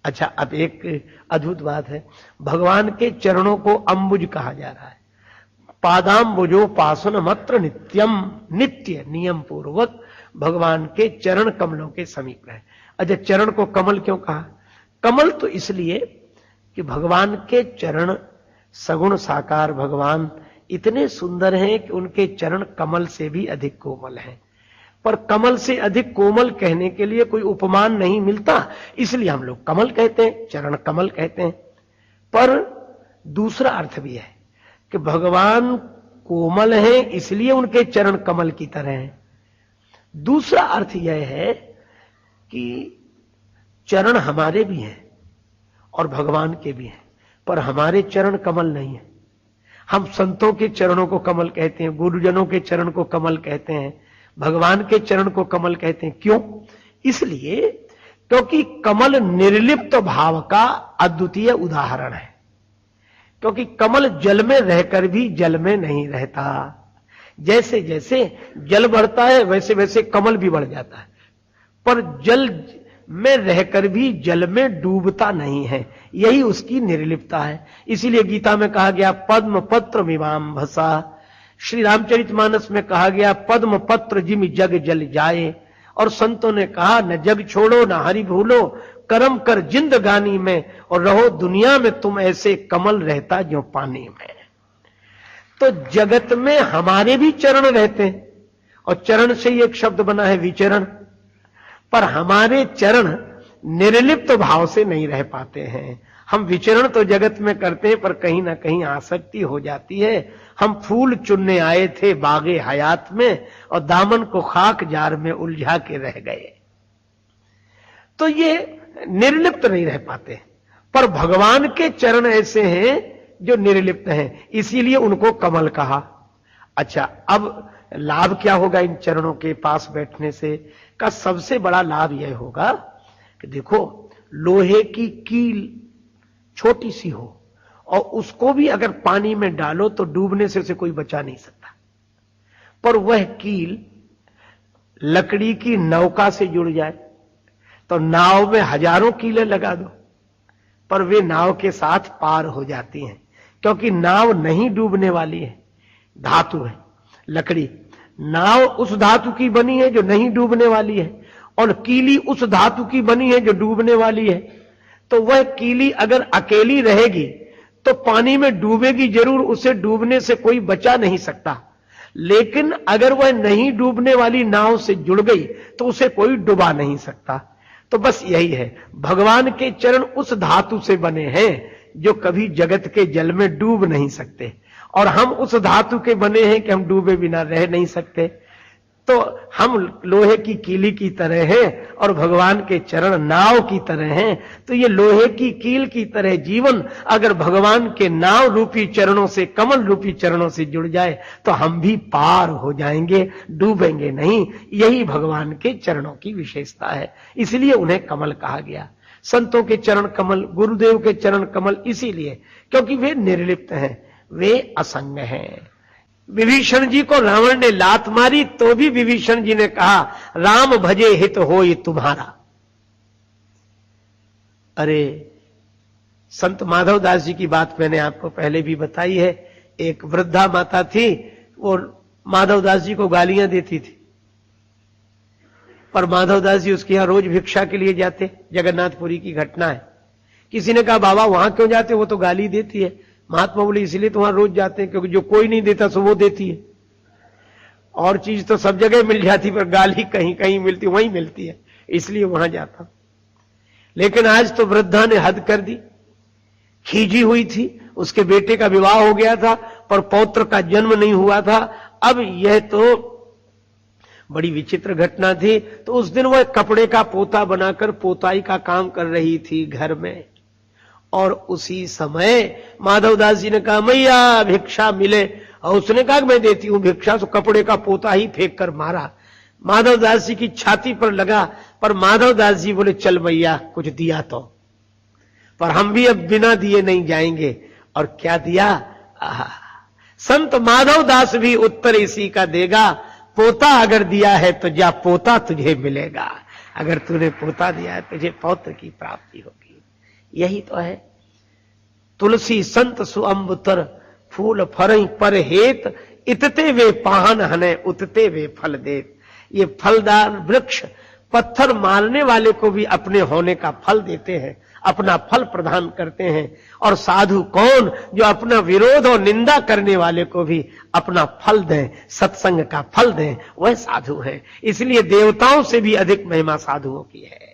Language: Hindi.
अच्छा, अब एक अद्भुत बात है, भगवान के चरणों को अम्बुज कहा जा रहा है। पादाम्बुजो पासन मत्र नित्यम, नित्य नियम पूर्वक भगवान के चरण कमलों के समीप रहे। अच्छा, चरण को कमल क्यों कहा? कमल तो इसलिए कि भगवान के चरण, सगुण साकार भगवान इतने सुंदर हैं कि उनके चरण कमल से भी अधिक कोमल हैं। पर कमल से अधिक कोमल कहने के लिए कोई उपमान नहीं मिलता, इसलिए हम लोग कमल कहते हैं, चरण कमल कहते हैं। पर दूसरा अर्थ भी है कि भगवान कोमल हैं इसलिए उनके चरण कमल की तरह हैं। दूसरा अर्थ यह है कि चरण हमारे भी हैं और भगवान के भी हैं, पर हमारे चरण कमल नहीं है। हम संतों के चरणों को कमल कहते हैं, गुरुजनों के चरण को कमल कहते हैं, भगवान के चरण को कमल कहते हैं। क्यों? इसलिए क्योंकि कमल निर्लिप्त भाव का अद्वितीय उदाहरण है। क्योंकि कमल जल में रहकर भी जल में नहीं रहता। जैसे जैसे जल बढ़ता है वैसे वैसे कमल भी बढ़ जाता है, पर जल में रहकर भी जल में डूबता नहीं है। यही उसकी निर्लिप्तता है। इसीलिए गीता में कहा गया पद्म पत्र मिवाम भसा, श्री रामचरितमानस में कहा गया पद्म पत्र जिमि जग जल जाए, और संतों ने कहा न जग छोड़ो न हरि भूलो, कर्म कर जिंदगानी में और रहो दुनिया में तुम ऐसे कमल रहता जो पानी में। तो जगत में हमारे भी चरण रहते हैं, और चरण से ही एक शब्द बना है विचरण, पर हमारे चरण निर्लिप्त भाव से नहीं रह पाते हैं। हम विचरण तो जगत में करते हैं, पर कहीं ना कहीं आसक्ति हो जाती है। हम फूल चुनने आए थे बागे हयात में और दामन को खाक जार में उलझा के रह गए। तो ये निर्लिप्त नहीं रह पाते, पर भगवान के चरण ऐसे हैं जो निर्लिप्त हैं, इसीलिए उनको कमल कहा। अच्छा, अब लाभ क्या होगा इन चरणों के पास बैठने से? का सबसे बड़ा लाभ यह होगा कि देखो, लोहे की कील छोटी सी हो और उसको भी अगर पानी में डालो तो डूबने से उसे कोई बचा नहीं सकता, पर वह कील लकड़ी की नौका से जुड़ जाए तो नाव में हजारों कीलें लगा दो, पर वे नाव के साथ पार हो जाती हैं, क्योंकि नाव नहीं डूबने वाली है, धातु है लकड़ी। नाव उस धातु की बनी है जो नहीं डूबने वाली है, और कीली उस धातु की बनी है जो डूबने वाली है। तो वह कीली अगर अकेली रहेगी तो पानी में डूबेगी जरूर, उसे डूबने से कोई बचा नहीं सकता। लेकिन अगर वह नहीं डूबने वाली नाव से जुड़ गई तो उसे कोई डुबा नहीं सकता। तो बस यही है, भगवान के चरण उस धातु से बने हैं जो कभी जगत के जल में डूब नहीं सकते, और हम उस धातु के बने हैं कि हम डूबे बिना रह नहीं सकते। तो हम लोहे की कीली की तरह हैं और भगवान के चरण नाव की तरह हैं। तो ये लोहे की कील की तरह जीवन अगर भगवान के नाव रूपी चरणों से, कमल रूपी चरणों से जुड़ जाए तो हम भी पार हो जाएंगे, डूबेंगे नहीं। यही भगवान के चरणों की विशेषता है, इसलिए उन्हें कमल कहा गया। संतों के चरण कमल, गुरुदेव के चरण कमल इसीलिए क्योंकि वे निर्लिप्त हैं, वे असंग हैं। विभीषण जी को रावण ने लात मारी तो भी विभीषण जी ने कहा राम भजे हित होय तुम्हारा। अरे, संत माधव दास जी की बात मैंने आपको पहले भी बताई है। एक वृद्धा माता थी, वो माधव दास जी को गालियां देती थी, पर माधव दास जी उसके यहां रोज भिक्षा के लिए जाते। जगन्नाथपुरी की घटना है। किसी ने कहा बाबा वहां क्यों जाते, वो तो गाली देती है। महात्मा बोले इसलिए तो वहां रोज जाते हैं क्योंकि जो कोई नहीं देता सो वो देती है। और चीज तो सब जगह मिल जाती, पर गाली कहीं कहीं मिलती, वहीं मिलती है, इसलिए वहां जाता। लेकिन आज तो वृद्धा ने हद कर दी, खींची हुई थी, उसके बेटे का विवाह हो गया था पर पौत्र का जन्म नहीं हुआ था। अब यह तो बड़ी विचित्र घटना थी। तो उस दिन वह कपड़े का पोता बनाकर पोताई का काम कर रही थी घर में, और उसी समय माधवदास जी ने कहा मैया भिक्षा मिले, और उसने कहा मैं देती हूं भिक्षा। तो कपड़े का पोता ही फेंक कर मारा, माधवदास जी की छाती पर लगा। पर माधवदास जी बोले चल मैया कुछ दिया तो, पर हम भी अब बिना दिए नहीं जाएंगे। और क्या दिया? संत माधवदास भी उत्तर इसी का देगा, पोता अगर दिया है तो जा पोता तुझे मिलेगा, अगर तूने पोता दिया है तुझे पौत्र की प्राप्ति होगी। यही तो है। तुलसी संत सुअंबुतर फूल फरई पर हेत, इतते वे पाहन हने उतते वे फल देत। ये फलदार वृक्ष पत्थर मारने वाले को भी अपने होने का फल देते हैं, अपना फल प्रदान करते हैं। और साधु कौन, जो अपना विरोध और निंदा करने वाले को भी अपना फल दें, सत्संग का फल दें, वह साधु है। इसलिए देवताओं से भी अधिक महिमा साधुओं की है।